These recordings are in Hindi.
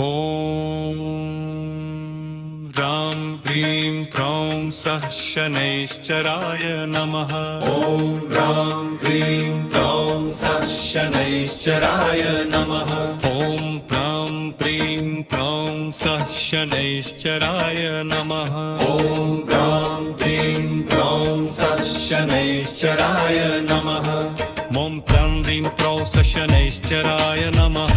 ॐ ह्रां ह्रीं ह्रौं सः शनैश्चराय नमः। ॐ ह्रां ह्रीं ह्रौं सः शनैश्चराय नमः। ॐ ह्रां ह्रीं ह्रौं सः शनैश्चराय नमः। ॐ ह्रां ह्रीं ह्रौं सः शनैश्चराय नमः। ॐ ह्रां ह्रीं ह्रौं सः शनैश्चराय नमः।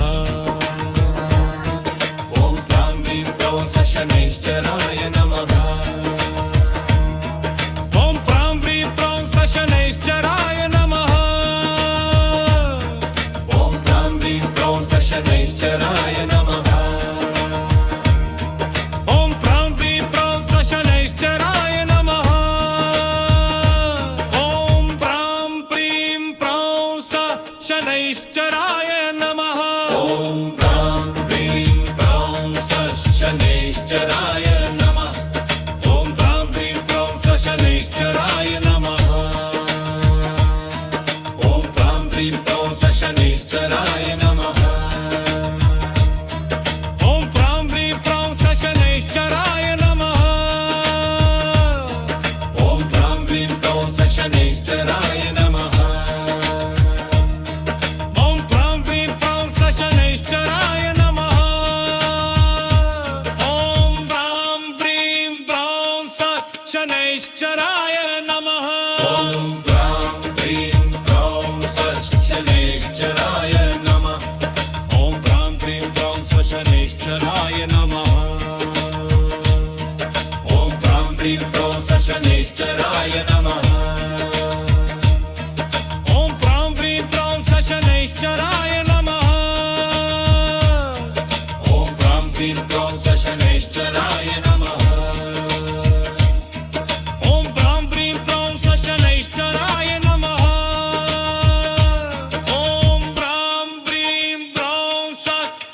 शनैश्चराय नमः। ॐ प्रां ह्रीं प्रौं शनैश्चराय नमः। ॐ प्रां ह्रीं प्रौं शनैश्चराय नमः। ॐ प्रां ह्रीं प्रौं शनैश्चराय नमः। ॐ प्रां ह्रीं प्रौं शनैश्चराय नमः। ॐ प्रां ह्रीं प्रौं शनैश्चराय नमः। ॐ प्रां ह्रीं प्रौं शनैश्चराय नमः। ॐ प्रां ह्रीं प्रौं शनैश्चराय नमः। ॐ प्रां ह्रीं प्रौं शनैश्चराय नमः। ॐ प्रां ह्रीं प्रौं शनैश्चराय नमः। ॐ प्रां ह्रीं प्रौं शनैश्चराय नमः। शनैश्चराय नमः। ॐ प्रां ह्रीं प्रौं शनैश्चराय नमः। ॐ प्रां ह्रीं प्रौं शनैश्चराय नमः। ॐ प्रां ह्रीं प्रौं शनैश्चराय नमः। ॐ प्रां ह्रीं प्रौं शनैश्चराय नमः। ॐ प्रां ह्रीं प्रौं शनैश्चराय नमः।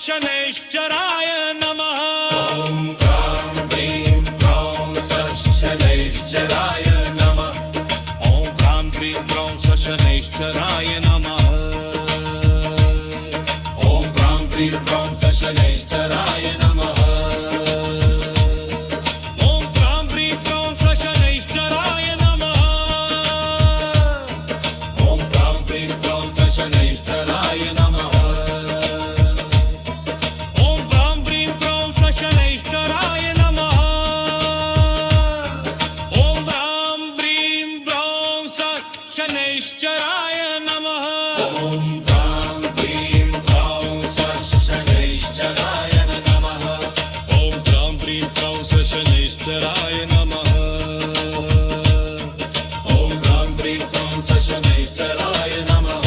शनैश्चराय नमः। ॐ प्रां ह्रीं प्रौं शनैश्चराय नमः। ॐ प्रां ह्रीं प्रौं शनैश्चराय नमः। ॐ प्रां ह्रीं प्रौं शनैश्चराय नमः। ॐ प्रां ह्रीं प्रौं शनैश्चराय नमः। ॐ प्रां ह्रीं प्रौं शनैश्चराय नमः। शनैश्चराय नमः। ॐ प्रां ह्रीं प्रौं शनैश्चराय नमः। ॐ प्रां ह्रीं प्रौं शनैश्चराय नमः। ॐ प्रां ह्रीं प्रौं शनैश्चराय नमः।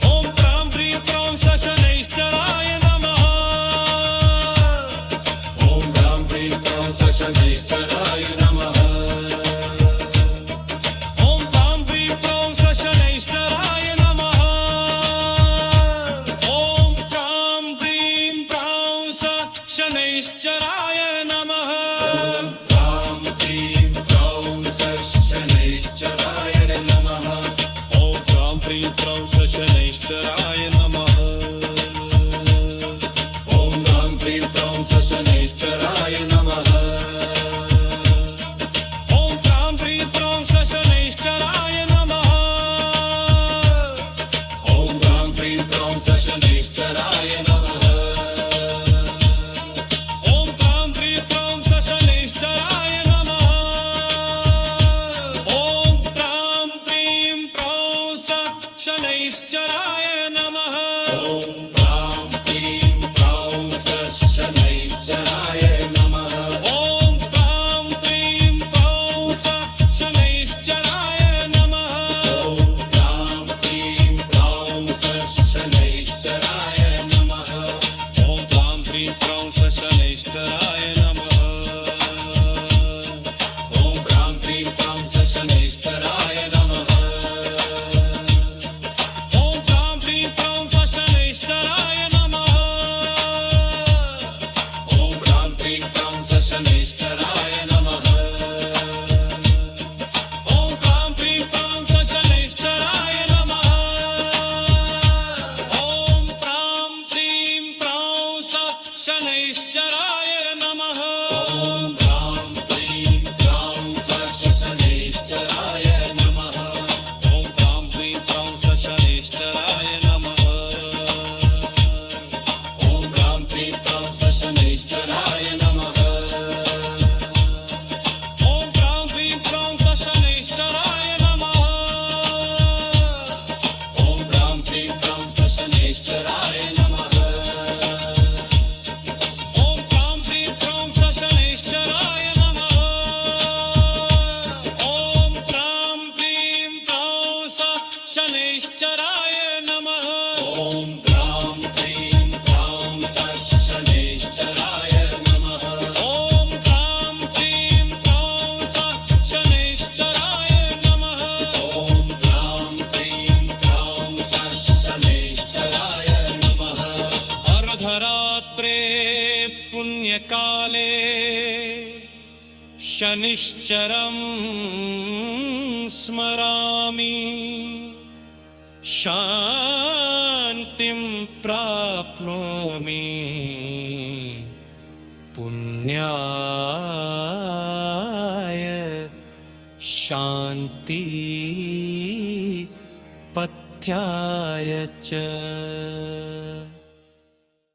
ॐ प्रां ह्रीं प्रौं शनैश्चराय नमः। ॐ प्रां ह्रीं प्रौं शनैश्चराय नमः। शनैश्चराय नमः। ॐ प्रां ह्रीं प्रौं शनैश्चराय नमः। ॐ प्रां ह्रीं प्रौं शनैश्चराय नमः। ॐ प्रां ह्रीं प्रौं शनैश्चराय नमः। ॐ प्रां ह्रीं प्रौं शनैश्चराय नमः। ॐ प्रां ह्रीं प्रौं शनैश्चराय नमः। शनैश्चराय नमः। ॐ प्रां ह्रीं प्रौं शनैश्चराय नमः ॐ ह्रां क्लीं ह्रां शनैश्चराय नमः ॐ ह्रां क्लीं ह्रां शनैश्चराय नमः ॐ ह्रां क्लीं ह्रां शनैश्चराय नमः ॐ ह्रां क्लीं ह्रां शनैश्चराय नमः ॐ ह्रां क्लीं ह्रां शनैश्चराय नमः ॐ ह्रां क्लीं ह्रां शनैश्चराय नमः ॐ ह्रां क्लीं ह्रां शनैश्चराय नमः ॐ ह्रां क्लीं ह्रां शनैश्चराय नमः ॐ ह्रां क्लीं ह्रां शनैश्चराय नमः ॐ ह्रां क्लीं ह्रां शनैश्चराय नमः अर्धरात्रे पुण्यकाले शनिश्चरं स्मरामि शान्तिं प्राप्नोमि पुण्याय शान्ति पथ्याय च